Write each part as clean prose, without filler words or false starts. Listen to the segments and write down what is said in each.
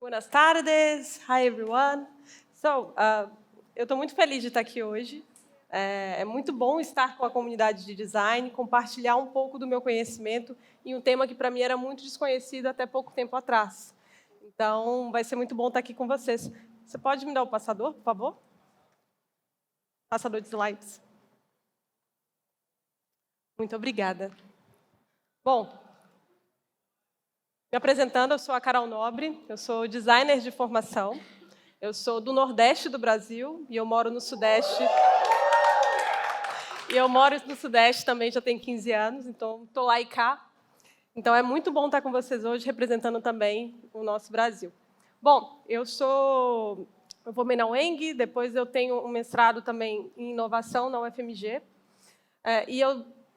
Buenas tardes. Hi, everyone. Eu estou muito feliz de estar aqui hoje. É muito bom estar com a comunidade de design, compartilhar um pouco do meu conhecimento em um tema que, para mim, era muito desconhecido até pouco tempo atrás. Então, vai ser muito bom estar aqui com vocês. Você pode me dar o passador, por favor? Passador de slides. Muito obrigada. Bom, me apresentando, eu sou a Carol Nobre, eu sou designer de formação, eu sou do Nordeste do Brasil e eu moro no Sudeste. E eu moro no Sudeste também, já tenho 15 anos, então estou lá e cá. Então é muito bom estar com vocês hoje, representando também o nosso Brasil. Bom, eu formei na UENG, depois eu tenho um mestrado também em inovação na UFMG. E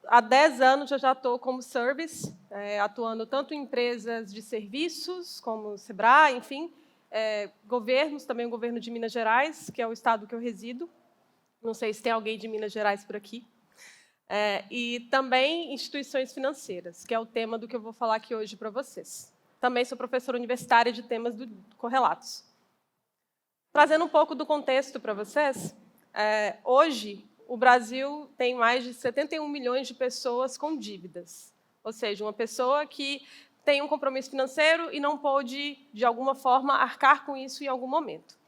há 10 anos eu já estou como service, atuando tanto em empresas de serviços, como o Sebrae, enfim, governos, também o governo de Minas Gerais, que é o estado que eu resido. Não sei se tem alguém de Minas Gerais por aqui. E também instituições financeiras, que é o tema do que eu vou falar aqui hoje para vocês. Também sou professora universitária de temas correlatos. Trazendo um pouco do contexto para vocês, hoje o Brasil tem mais de 71 milhões de pessoas com dívidas. Ou seja, uma pessoa que tem um compromisso financeiro e não pôde, de alguma forma, arcar com isso em algum momento.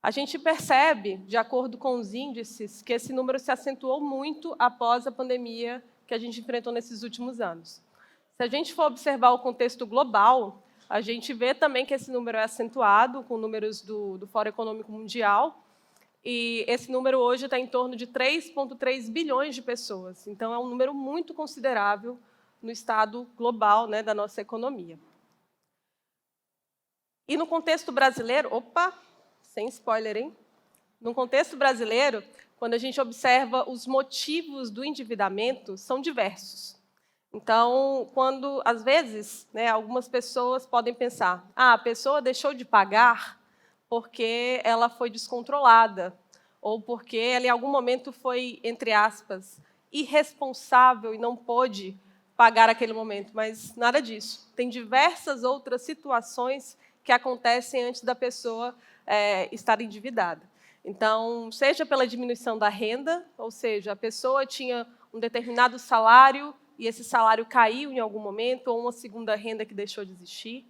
A gente percebe, de acordo com os índices, que esse número se acentuou muito após a pandemia que a gente enfrentou nesses últimos anos. Se a gente for observar o contexto global, a gente vê também que esse número é acentuado com números do Fórum Econômico Mundial, e esse número hoje está em torno de 3,3 bilhões de pessoas. Então, é um número muito considerável no estado global, né, da nossa economia. E no contexto brasileiro... Sem spoiler, hein? No contexto brasileiro, quando a gente observa os motivos do endividamento, são diversos. Então, às vezes, algumas pessoas podem pensar, a pessoa deixou de pagar porque ela foi descontrolada, ou porque ela, em algum momento, foi, entre aspas, irresponsável e não pôde pagar aquele momento. Mas nada disso. Tem diversas outras situações que acontecem antes da pessoa estar endividada. Então, seja pela diminuição da renda, ou seja, a pessoa tinha um determinado salário e esse salário caiu em algum momento, ou uma segunda renda que deixou de existir,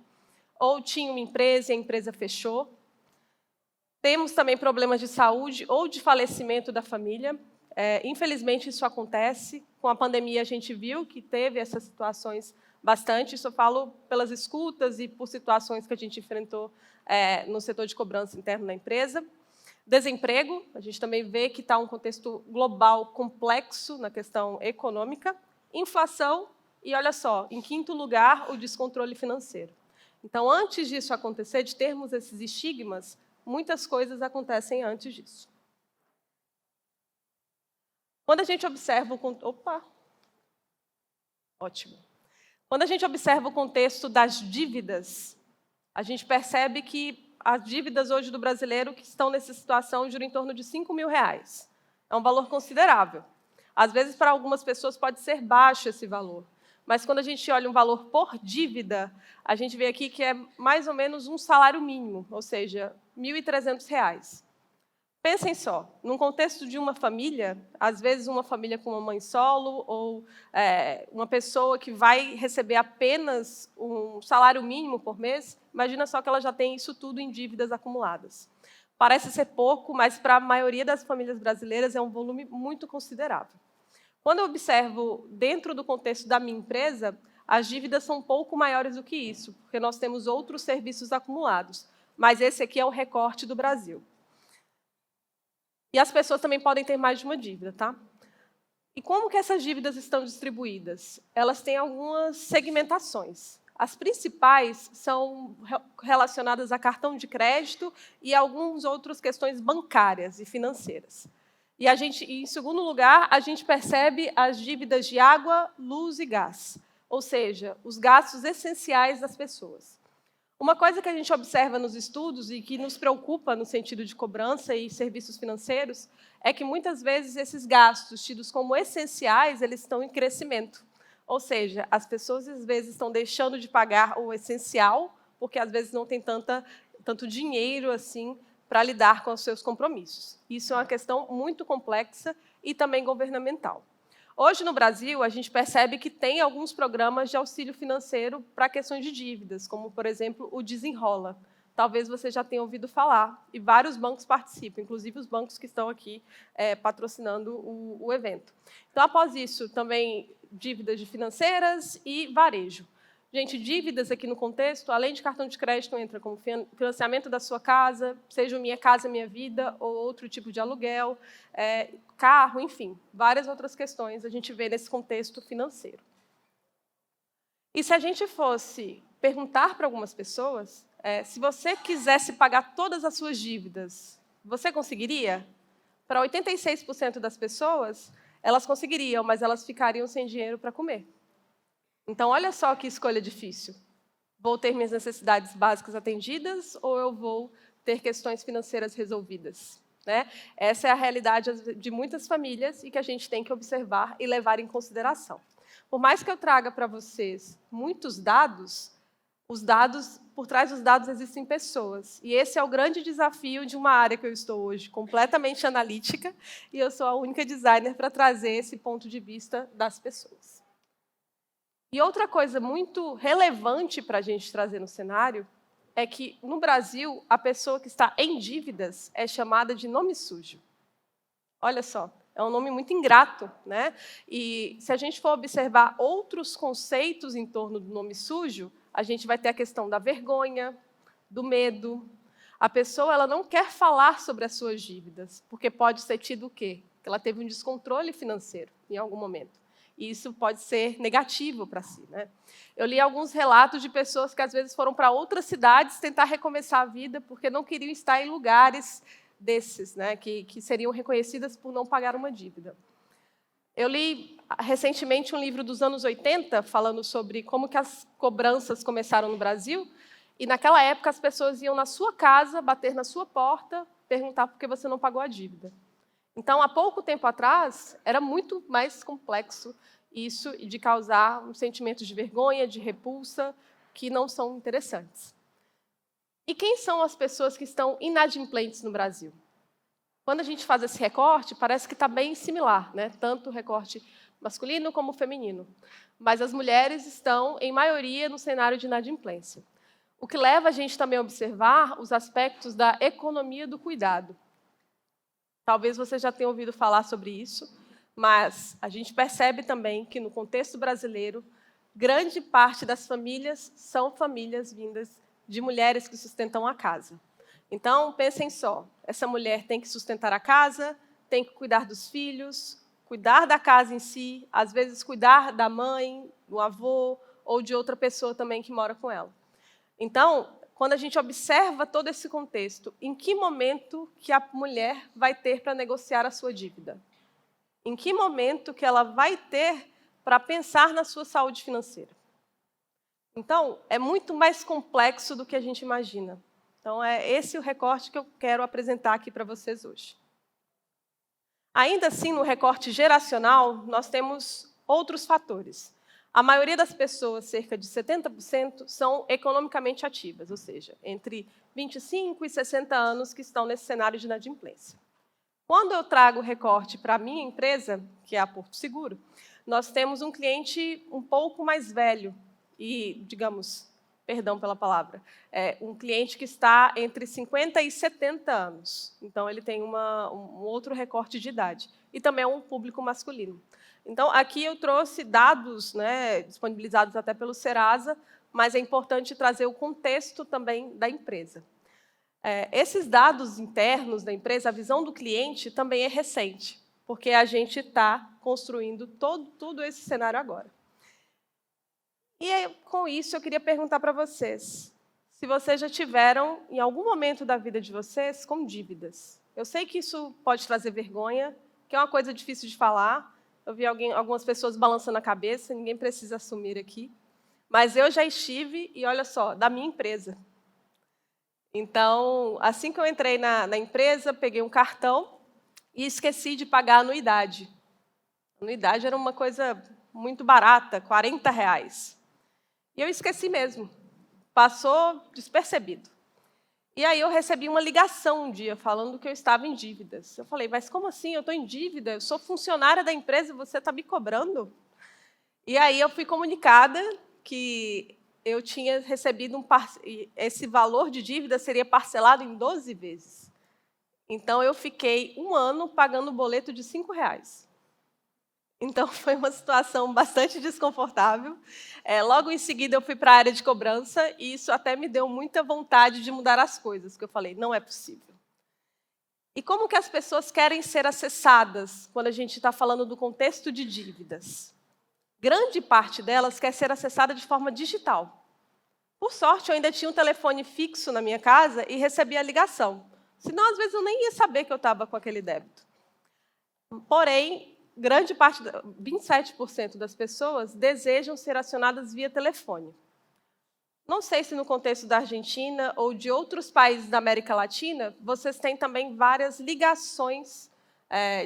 ou tinha uma empresa e a empresa fechou. Temos também problemas de saúde ou de falecimento da família. Infelizmente, isso acontece. Com a pandemia, a gente viu que teve essas situações bastante. Isso eu falo pelas escutas e por situações que a gente enfrentou no setor de cobrança interno na empresa. Desemprego, a gente também vê que está um contexto global complexo na questão econômica. Inflação e, olha só, em quinto lugar, o descontrole financeiro. Então, antes disso acontecer, de termos esses estigmas, muitas coisas acontecem antes disso. Quando a gente observa Quando a gente observa o contexto das dívidas, a gente percebe que as dívidas hoje do brasileiro que estão nessa situação giram em torno de R$5.000. É um valor considerável. Às vezes, para algumas pessoas, pode ser baixo esse valor. Mas, quando a gente olha um valor por dívida, a gente vê aqui que é mais ou menos um salário mínimo, ou seja, R$1.300. Pensem só, num contexto de uma família, às vezes uma família com uma mãe solo ou uma pessoa que vai receber apenas um salário mínimo por mês, imagina só que ela já tem isso tudo em dívidas acumuladas. Parece ser pouco, mas para a maioria das famílias brasileiras é um volume muito considerável. Quando eu observo dentro do contexto da minha empresa, as dívidas são um pouco maiores do que isso, porque nós temos outros serviços acumulados, mas esse aqui é o recorte do Brasil. E as pessoas também podem ter mais de uma dívida, tá? E como que essas dívidas estão distribuídas? Elas têm algumas segmentações. As principais são relacionadas a cartão de crédito e algumas outras questões bancárias e financeiras. E em segundo lugar, a gente percebe as dívidas de água, luz e gás, ou seja, os gastos essenciais das pessoas. Uma coisa que a gente observa nos estudos e que nos preocupa no sentido de cobrança e serviços financeiros é que, muitas vezes, esses gastos tidos como essenciais, eles estão em crescimento. Ou seja, as pessoas, às vezes, estão deixando de pagar o essencial, porque, às vezes, não tem tanta tanto dinheiro assim para lidar com os seus compromissos. Isso é uma questão muito complexa e também governamental. Hoje, no Brasil, a gente percebe que tem alguns programas de auxílio financeiro para questões de dívidas, como, por exemplo, o Desenrola. Talvez você já tenha ouvido falar, e vários bancos participam, inclusive os bancos que estão aqui patrocinando o evento. Então, após isso, também dívidas de financeiras e varejo. Gente, dívidas aqui no contexto, além de cartão de crédito, entra como financiamento da sua casa, seja Minha Casa Minha Vida ou outro tipo de aluguel, carro, enfim, várias outras questões a gente vê nesse contexto financeiro. E se a gente fosse perguntar para algumas pessoas, se você quisesse pagar todas as suas dívidas, você conseguiria? Para 86% das pessoas, elas conseguiriam, mas elas ficariam sem dinheiro para comer. Então, olha só que escolha difícil. Vou ter minhas necessidades básicas atendidas ou eu vou ter questões financeiras resolvidas? Né? Essa é a realidade de muitas famílias e que a gente tem que observar e levar em consideração. Por mais que eu traga para vocês muitos dados, por trás dos dados existem pessoas. E esse é o grande desafio de uma área que eu estou hoje, completamente analítica, e eu sou a única designer para trazer esse ponto de vista das pessoas. E outra coisa muito relevante para a gente trazer no cenário é que, no Brasil, a pessoa que está em dívidas é chamada de nome sujo. Olha só, é um nome muito ingrato, né? E se a gente for observar outros conceitos em torno do nome sujo, a gente vai ter a questão da vergonha, do medo. A pessoa ela não quer falar sobre as suas dívidas, porque pode ser tido o quê? Que ela teve um descontrole financeiro em algum momento. E isso pode ser negativo para si. Né? Eu li alguns relatos de pessoas que, às vezes, foram para outras cidades tentar recomeçar a vida porque não queriam estar em lugares desses, né, que seriam reconhecidas por não pagar uma dívida. Eu li, recentemente, um livro dos anos 80, falando sobre como que as cobranças começaram no Brasil, e, naquela época, as pessoas iam na sua casa, bater na sua porta, perguntar por que você não pagou a dívida. Então, há pouco tempo atrás, era muito mais complexo isso de causar um sentimento de vergonha, de repulsa, que não são interessantes. E quem são as pessoas que estão inadimplentes no Brasil? Quando a gente faz esse recorte, parece que está bem similar, né? Tanto o recorte masculino como feminino. Mas as mulheres estão, em maioria, no cenário de inadimplência. O que leva a gente também a observar os aspectos da economia do cuidado. Talvez você já tenha ouvido falar sobre isso, mas a gente percebe também que, no contexto brasileiro, grande parte das famílias são famílias vindas de mulheres que sustentam a casa. Então, pensem só, essa mulher tem que sustentar a casa, tem que cuidar dos filhos, cuidar da casa em si, às vezes cuidar da mãe, do avô ou de outra pessoa também que mora com ela. Então, quando a gente observa todo esse contexto, em que momento que a mulher vai ter para negociar a sua dívida? Em que momento que ela vai ter para pensar na sua saúde financeira? Então, é muito mais complexo do que a gente imagina. Então, é esse o recorte que eu quero apresentar aqui para vocês hoje. Ainda assim, no recorte geracional, nós temos outros fatores. A maioria das pessoas, cerca de 70%, são economicamente ativas, ou seja, entre 25 e 60 anos que estão nesse cenário de inadimplência. Quando eu trago o recorte para a minha empresa, que é a Porto Seguro, nós temos um cliente um pouco mais velho e, digamos, perdão pela palavra, um cliente que está entre 50 e 70 anos. Então, ele tem um outro recorte de idade. E também é um público masculino. Então, aqui eu trouxe dados, né, disponibilizados até pelo Serasa, mas é importante trazer o contexto também da empresa. Esses dados internos da empresa, a visão do cliente, também é recente, porque a gente está construindo todo esse cenário agora. E, com isso, eu queria perguntar para vocês, se vocês já tiveram, em algum momento da vida de vocês, com dívidas. Eu sei que isso pode trazer vergonha, que é uma coisa difícil de falar. Eu vi algumas pessoas balançando a cabeça, ninguém precisa assumir aqui. Mas eu já estive, e olha só, da minha empresa. Então, assim que eu entrei na empresa, peguei um cartão e esqueci de pagar a anuidade. A anuidade era uma coisa muito barata, R$40. E eu esqueci mesmo. Passou despercebido. E aí eu recebi uma ligação um dia falando que eu estava em dívidas. Eu falei, mas como assim? Eu estou em dívida? Eu sou funcionária da empresa e você está me cobrando? E aí eu fui comunicada que eu tinha recebido esse valor de dívida seria parcelado em 12 vezes. Então eu fiquei 1 ano pagando um boleto de R$ 5. Então, foi uma situação bastante desconfortável. Logo em seguida, eu fui para a área de cobrança e isso até me deu muita vontade de mudar as coisas, porque eu falei, não é possível. E como que as pessoas querem ser acessadas quando a gente está falando do contexto de dívidas? Grande parte delas quer ser acessada de forma digital. Por sorte, eu ainda tinha um telefone fixo na minha casa e recebia a ligação. Senão, às vezes, eu nem ia saber que eu estava com aquele débito. Porém, grande parte, 27% das pessoas desejam ser acionadas via telefone. Não sei se no contexto da Argentina ou de outros países da América Latina, vocês têm também várias ligações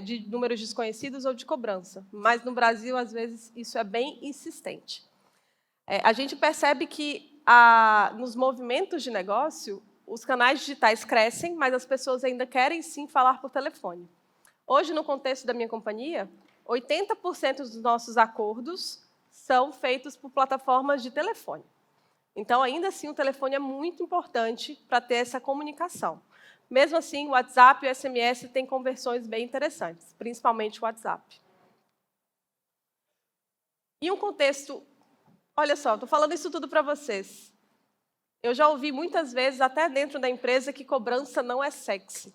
de números desconhecidos ou de cobrança. Mas no Brasil, às vezes, isso é bem insistente. A gente percebe que nos movimentos de negócio, os canais digitais crescem, mas as pessoas ainda querem sim falar por telefone. Hoje, no contexto da minha companhia, 80% dos nossos acordos são feitos por plataformas de telefone. Então, ainda assim, o telefone é muito importante para ter essa comunicação. Mesmo assim, o WhatsApp e o SMS têm conversões bem interessantes, principalmente o WhatsApp. E um contexto... Olha só, estou falando isso tudo para vocês. Eu já ouvi muitas vezes, até dentro da empresa, que cobrança não é sexy.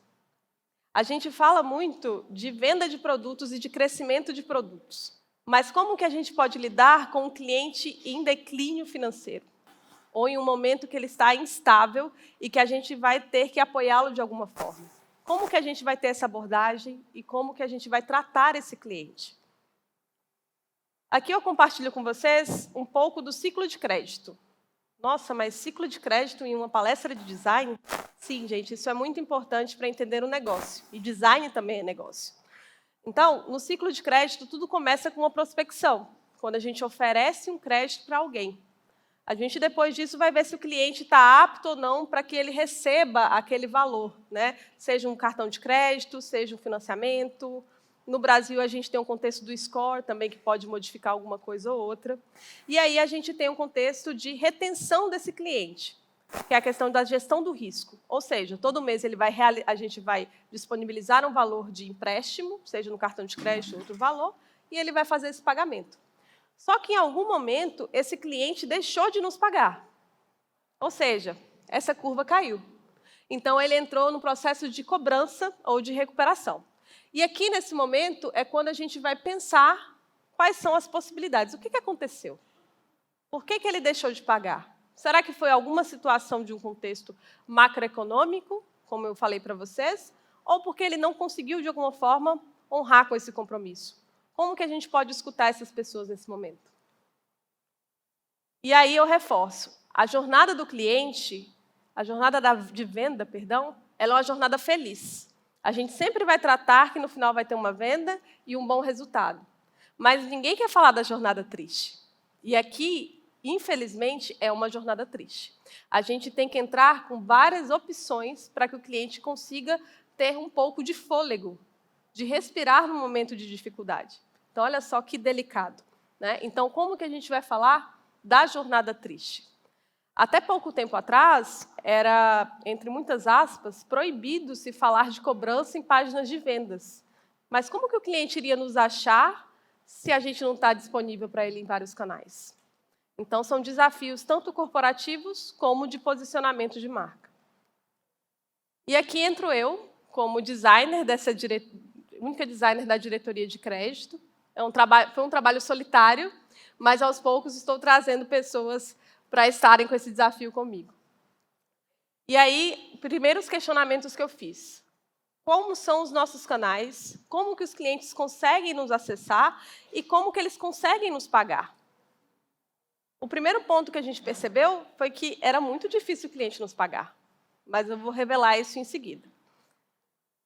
A gente fala muito de venda de produtos e de crescimento de produtos. Mas como que a gente pode lidar com um cliente em declínio financeiro? Ou em um momento que ele está instável e que a gente vai ter que apoiá-lo de alguma forma? Como que a gente vai ter essa abordagem e como que a gente vai tratar esse cliente? Aqui eu compartilho com vocês um pouco do ciclo de crédito. Nossa, mas ciclo de crédito em uma palestra de design? Sim, gente, isso é muito importante para entender o negócio. E design também é negócio. Então, no ciclo de crédito, tudo começa com uma prospecção, quando a gente oferece um crédito para alguém. A gente, depois disso, vai ver se o cliente está apto ou não para que ele receba aquele valor, né? Seja um cartão de crédito, seja um financiamento. No Brasil, a gente tem um contexto do score também, que pode modificar alguma coisa ou outra. E aí a gente tem um contexto de retenção desse cliente, que é a questão da gestão do risco. Ou seja, todo mês a gente vai disponibilizar um valor de empréstimo, seja no cartão de crédito ou outro valor, e ele vai fazer esse pagamento. Só que, em algum momento, esse cliente deixou de nos pagar. Ou seja, essa curva caiu. Então, ele entrou no processo de cobrança ou de recuperação. E aqui, nesse momento, é quando a gente vai pensar quais são as possibilidades. O que aconteceu? Por que ele deixou de pagar? Será que foi alguma situação de um contexto macroeconômico, como eu falei para vocês, ou porque ele não conseguiu, de alguma forma, honrar com esse compromisso? Como que a gente pode escutar essas pessoas nesse momento? E aí eu reforço. A jornada do cliente, a jornada de venda, perdão, ela é uma jornada feliz. A gente sempre vai tratar que no final vai ter uma venda e um bom resultado. Mas ninguém quer falar da jornada triste. E aqui, infelizmente, é uma jornada triste. A gente tem que entrar com várias opções para que o cliente consiga ter um pouco de fôlego, de respirar no momento de dificuldade. Então, olha só que delicado, né? Então, como que a gente vai falar da jornada triste? Até pouco tempo atrás, era, entre muitas aspas, proibido se falar de cobrança em páginas de vendas. Mas como que o cliente iria nos achar se a gente não está disponível para ele em vários canais? Então, são desafios tanto corporativos como de posicionamento de marca. E aqui entro eu, como designer única designer da diretoria de crédito. Foi um trabalho solitário, mas aos poucos estou trazendo pessoas para estarem com esse desafio comigo. E aí, primeiros questionamentos que eu fiz. Como são os nossos canais? Como que os clientes conseguem nos acessar? E como que eles conseguem nos pagar? O primeiro ponto que a gente percebeu foi que era muito difícil o cliente nos pagar. Mas eu vou revelar isso em seguida.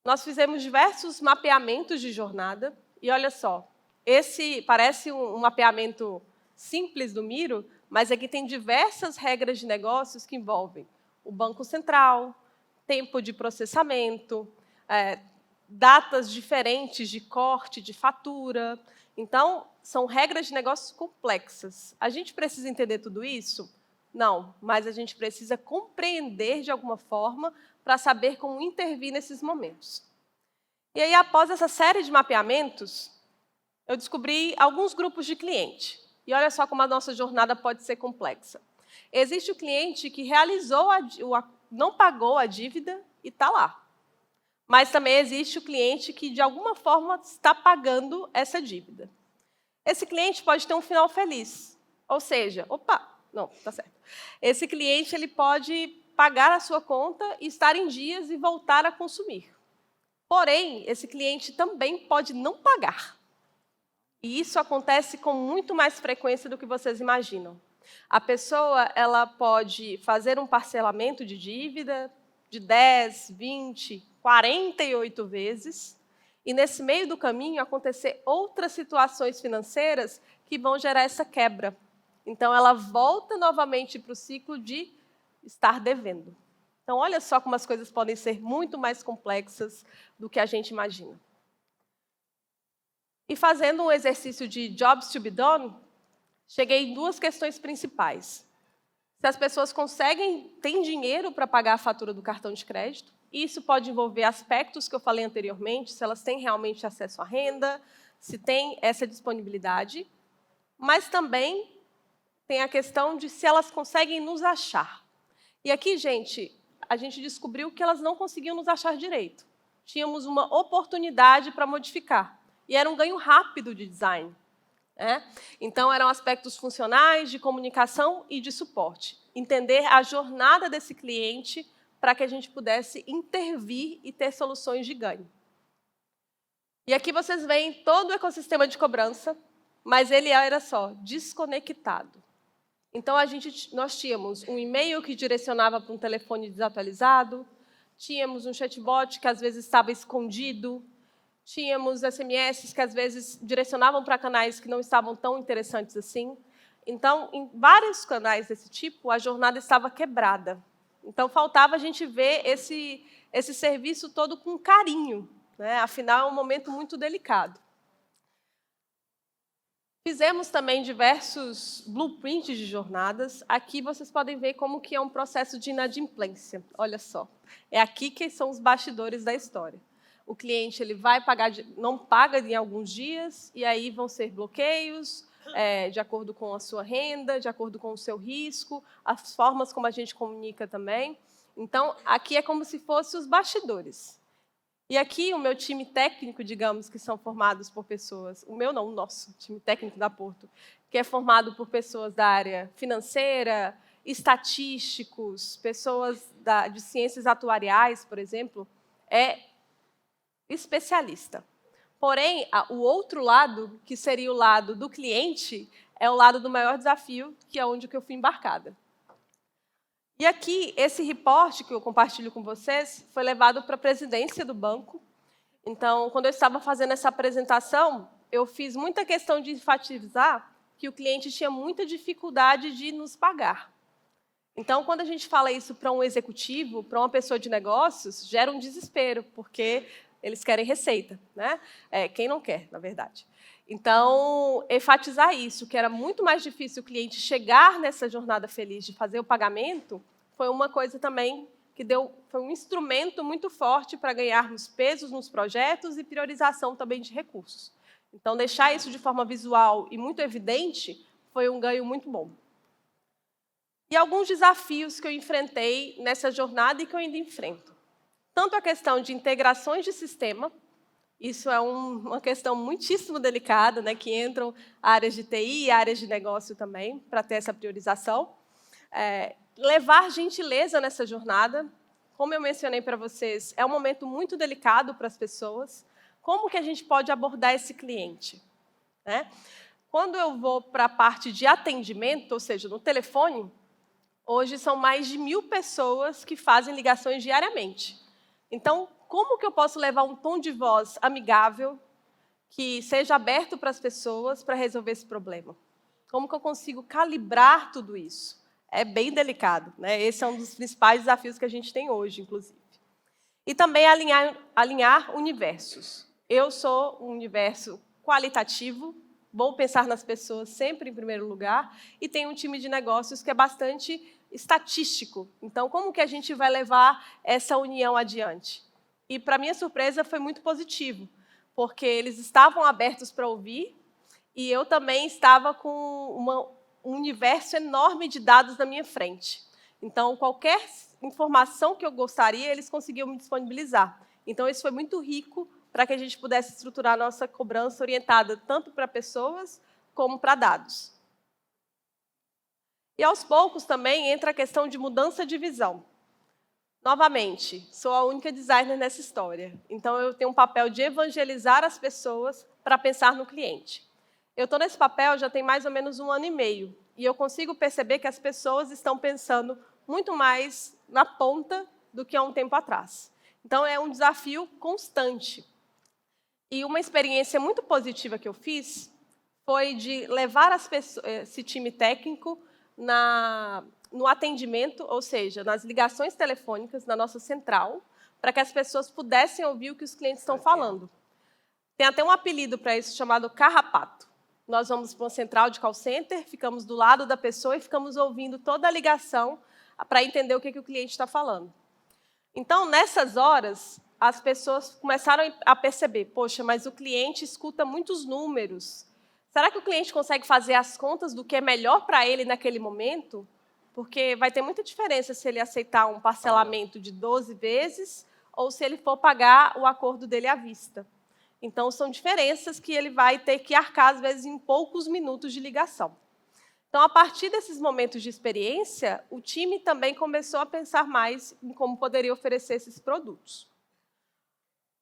Nós fizemos diversos mapeamentos de jornada. E olha só, esse parece um mapeamento simples do Miro, mas aqui tem diversas regras de negócios que envolvem o Banco Central, tempo de processamento, datas diferentes de corte, de fatura. Então, são regras de negócios complexas. A gente precisa entender tudo isso? Não, mas a gente precisa compreender de alguma forma para saber como intervir nesses momentos. E aí, após essa série de mapeamentos, eu descobri alguns grupos de cliente. E olha só como a nossa jornada pode ser complexa. Existe o cliente que realizou não pagou a dívida e está lá. Mas também existe o cliente que, de alguma forma, está pagando essa dívida. Esse cliente pode ter um final feliz. Ou seja, não, está certo. Esse cliente ele pode pagar a sua conta e estar em dias e voltar a consumir. Porém, esse cliente também pode não pagar. E isso acontece com muito mais frequência do que vocês imaginam. A pessoa ela pode fazer um parcelamento de dívida de 10, 20, 48 vezes, e nesse meio do caminho acontecer outras situações financeiras que vão gerar essa quebra. Então, ela volta novamente para o ciclo de estar devendo. Então, olha só como as coisas podem ser muito mais complexas do que a gente imagina. E fazendo um exercício de jobs to be done, cheguei em duas questões principais. Se as pessoas têm dinheiro para pagar a fatura do cartão de crédito, isso pode envolver aspectos que eu falei anteriormente, se elas têm realmente acesso à renda, se tem essa disponibilidade, mas também tem a questão de se elas conseguem nos achar. E aqui, gente, a gente descobriu que elas não conseguiam nos achar direito. Tínhamos uma oportunidade para modificar. E era um ganho rápido de design. Então, eram aspectos funcionais, de comunicação e de suporte. Entender a jornada desse cliente para que a gente pudesse intervir e ter soluções de ganho. E aqui vocês veem todo o ecossistema de cobrança, mas ele era só desconectado. Então, nós tínhamos um e-mail que direcionava para um telefone desatualizado, tínhamos um chatbot que às vezes estava escondido, tínhamos SMS que às vezes direcionavam para canais que não estavam tão interessantes assim. Então, em vários canais desse tipo, a jornada estava quebrada. Então, faltava a gente ver esse serviço todo com carinho. Afinal, é um momento muito delicado. Fizemos também diversos blueprints de jornadas. Aqui vocês podem ver como que é um processo de inadimplência. Olha só, é aqui que são os bastidores da história. O cliente ele vai pagar, não paga em alguns dias, e aí vão ser bloqueios, de acordo com a sua renda, de acordo com o seu risco, as formas como a gente comunica também. Então, aqui é como se fossem os bastidores. E aqui o meu time técnico, digamos, que são formados por pessoas, o meu não, o nosso time técnico da Porto, que é formado por pessoas da área financeira, estatísticos, pessoas de ciências atuariais, por exemplo, é especialista. Porém, o outro lado, que seria o lado do cliente, é o lado do maior desafio, que é onde eu fui embarcada. E aqui, esse reporte que eu compartilho com vocês foi levado para a presidência do banco. Então, quando eu estava fazendo essa apresentação, eu fiz muita questão de enfatizar que o cliente tinha muita dificuldade de nos pagar. Então, quando a gente fala isso para um executivo, para uma pessoa de negócios, gera um desespero, porque eles querem receita, quem não quer, na verdade. Então, enfatizar isso, que era muito mais difícil o cliente chegar nessa jornada feliz de fazer o pagamento, foi uma coisa também que foi um instrumento muito forte para ganharmos pesos nos projetos e priorização também de recursos. Então, deixar isso de forma visual e muito evidente foi um ganho muito bom. E alguns desafios que eu enfrentei nessa jornada e que eu ainda enfrento. Tanto a questão de integrações de sistema, isso é uma questão muitíssimo delicada, que entram áreas de TI e áreas de negócio também, para ter essa priorização. Levar gentileza nessa jornada, como eu mencionei para vocês, é um momento muito delicado para as pessoas. Como que a gente pode abordar esse cliente? Quando eu vou para a parte de atendimento, ou seja, no telefone, hoje são mais de 1.000 pessoas que fazem ligações diariamente. Então, como que eu posso levar um tom de voz amigável, que seja aberto para as pessoas para resolver esse problema? Como que eu consigo calibrar tudo isso? É bem delicado, Esse é um dos principais desafios que a gente tem hoje, inclusive. E também alinhar universos. Eu sou um universo qualitativo, vou pensar nas pessoas sempre em primeiro lugar, e tenho um time de negócios que é bastante estatístico. Então, como que a gente vai levar essa união adiante? E, para minha surpresa, foi muito positivo, porque eles estavam abertos para ouvir, e eu também estava com um universo enorme de dados na minha frente. Então, qualquer informação que eu gostaria, eles conseguiam me disponibilizar. Então, isso foi muito rico para que a gente pudesse estruturar a nossa cobrança orientada tanto para pessoas como para dados. E, aos poucos, também entra a questão de mudança de visão. Novamente, sou a única designer nessa história. Então, eu tenho um papel de evangelizar as pessoas para pensar no cliente. Eu estou nesse papel já tem mais ou menos 1 ano e meio, e eu consigo perceber que as pessoas estão pensando muito mais na ponta do que há um tempo atrás. Então, é um desafio constante. E uma experiência muito positiva que eu fiz foi de levar esse time técnico no atendimento, ou seja, nas ligações telefônicas na nossa central, para que as pessoas pudessem ouvir o que os clientes estão falando. Tem até um apelido para isso chamado carrapato. Nós vamos para uma central de call center, ficamos do lado da pessoa e ficamos ouvindo toda a ligação para entender o que o cliente está falando. Então, nessas horas, as pessoas começaram a perceber, poxa, mas o cliente escuta muitos números. Será que o cliente consegue fazer as contas do que é melhor para ele naquele momento? Porque vai ter muita diferença se ele aceitar um parcelamento de 12 vezes ou se ele for pagar o acordo dele à vista. Então, são diferenças que ele vai ter que arcar, às vezes, em poucos minutos de ligação. Então, a partir desses momentos de experiência, o time também começou a pensar mais em como poderia oferecer esses produtos.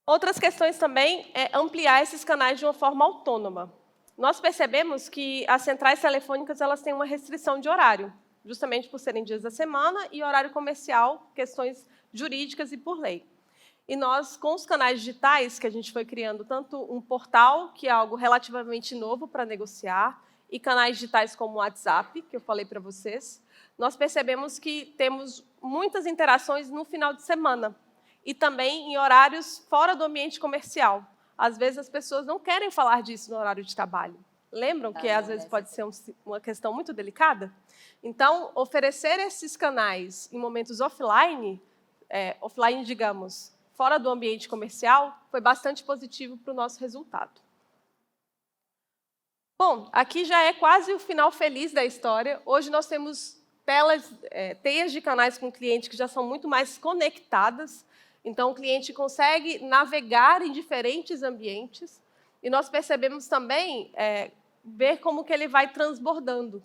Outras questões também é ampliar esses canais de uma forma autônoma. Nós percebemos que as centrais telefônicas elas têm uma restrição de horário, justamente por serem dias da semana e horário comercial, questões jurídicas e por lei. E nós, com os canais digitais, que a gente foi criando tanto um portal, que é algo relativamente novo para negociar, e canais digitais como o WhatsApp, que eu falei para vocês, nós percebemos que temos muitas interações no final de semana e também em horários fora do ambiente comercial. Às vezes, as pessoas não querem falar disso no horário de trabalho. Lembram que, às vezes, pode ser uma questão muito delicada? Então, oferecer esses canais em momentos offline, digamos, fora do ambiente comercial, foi bastante positivo para o nosso resultado. Bom, aqui já é quase o final feliz da história. Hoje nós temos teias de canais com o cliente que já são muito mais conectadas. Então, o cliente consegue navegar em diferentes ambientes. E nós percebemos também ver como que ele vai transbordando.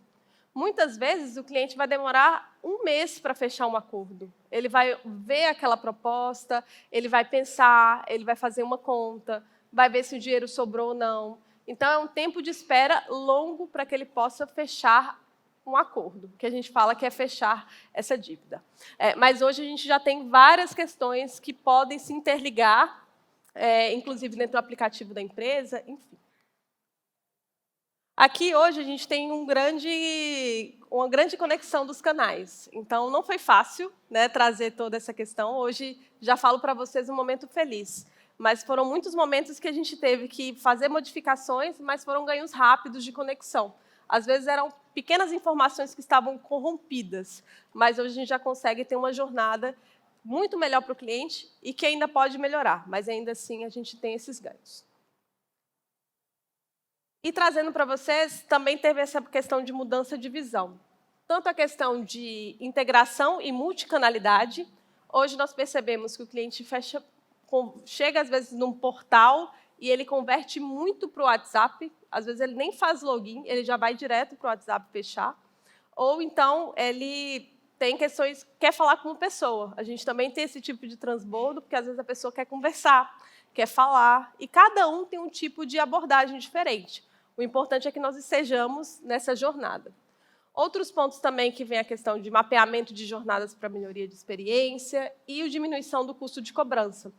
Muitas vezes, o cliente vai demorar 1 mês para fechar um acordo. Ele vai ver aquela proposta, ele vai pensar, ele vai fazer uma conta, vai ver se o dinheiro sobrou ou não. Então, é um tempo de espera longo para que ele possa fechar um acordo, que a gente fala que é fechar essa dívida. Mas hoje a gente já tem várias questões que podem se interligar, inclusive dentro do aplicativo da empresa, enfim. Aqui, hoje, a gente tem uma grande conexão dos canais. Então, não foi fácil, né, trazer toda essa questão. Hoje, já falo para vocês um momento feliz. Mas foram muitos momentos que a gente teve que fazer modificações, mas foram ganhos rápidos de conexão. Às vezes, eram pequenas informações que estavam corrompidas, mas hoje a gente já consegue ter uma jornada muito melhor para o cliente e que ainda pode melhorar, mas ainda assim a gente tem esses ganhos. E trazendo para vocês, também teve essa questão de mudança de visão. Tanto a questão de integração e multicanalidade. Hoje nós percebemos que o cliente chega, às vezes, num portal e ele converte muito para o WhatsApp. Às vezes, ele nem faz login, ele já vai direto para o WhatsApp fechar. Ou, então, ele tem questões, quer falar com uma pessoa. A gente também tem esse tipo de transbordo, porque, às vezes, a pessoa quer conversar, quer falar. E cada um tem um tipo de abordagem diferente. O importante é que nós estejamos nessa jornada. Outros pontos também que vem a questão de mapeamento de jornadas para melhoria de experiência e a diminuição do custo de cobrança.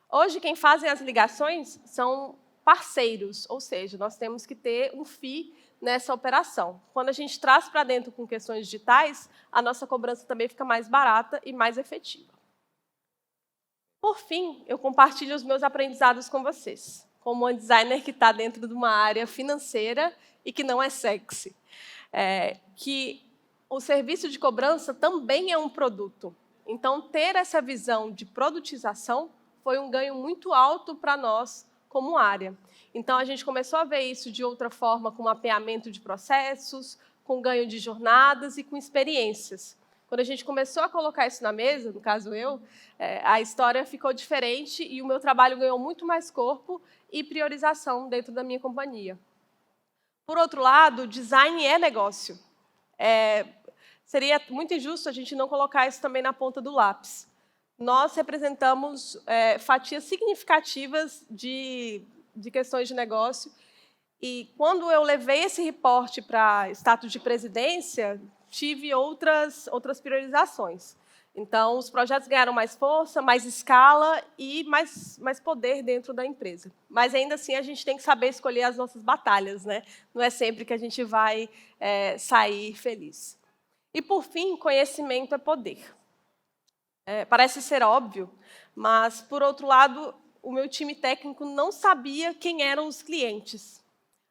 Hoje, quem fazem as ligações são parceiros, ou seja, nós temos que ter um FII nessa operação. Quando a gente traz para dentro com questões digitais, a nossa cobrança também fica mais barata e mais efetiva. Por fim, eu compartilho os meus aprendizados com vocês, como uma designer que está dentro de uma área financeira e que não é sexy. Que o serviço de cobrança também é um produto. Então, ter essa visão de produtização foi um ganho muito alto para nós como área. Então, a gente começou a ver isso de outra forma, com mapeamento de processos, com ganho de jornadas e com experiências. Quando a gente começou a colocar isso na mesa, no caso eu, a história ficou diferente e o meu trabalho ganhou muito mais corpo e priorização dentro da minha companhia. Por outro lado, design é negócio. Seria muito injusto a gente não colocar isso também na ponta do lápis. Nós representamos fatias significativas de questões de negócio. E quando eu levei esse reporte para status de presidência, tive outras priorizações. Então, os projetos ganharam mais força, mais escala e mais poder dentro da empresa. Mas, ainda assim, a gente tem que saber escolher as nossas batalhas, né? Não é sempre que a gente vai sair feliz. E, por fim, conhecimento é poder. Parece ser óbvio, mas, por outro lado, o meu time técnico não sabia quem eram os clientes.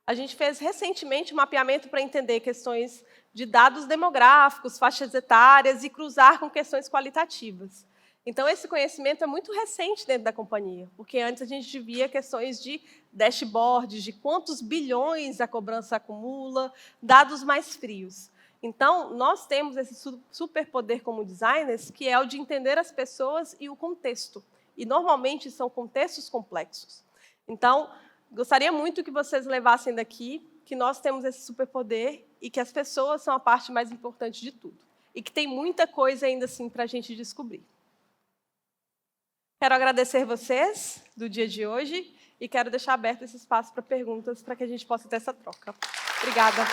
A gente fez recentemente um mapeamento para entender questões de dados demográficos, faixas etárias e cruzar com questões qualitativas. Então, esse conhecimento é muito recente dentro da companhia, porque antes a gente via questões de dashboards, de quantos bilhões a cobrança acumula, dados mais frios. Então, nós temos esse superpoder como designers, que é o de entender as pessoas e o contexto. E, normalmente, são contextos complexos. Então, gostaria muito que vocês levassem daqui que nós temos esse superpoder e que as pessoas são a parte mais importante de tudo. E que tem muita coisa ainda assim para a gente descobrir. Quero agradecer vocês do dia de hoje e quero deixar aberto esse espaço para perguntas para que a gente possa ter essa troca. Obrigada.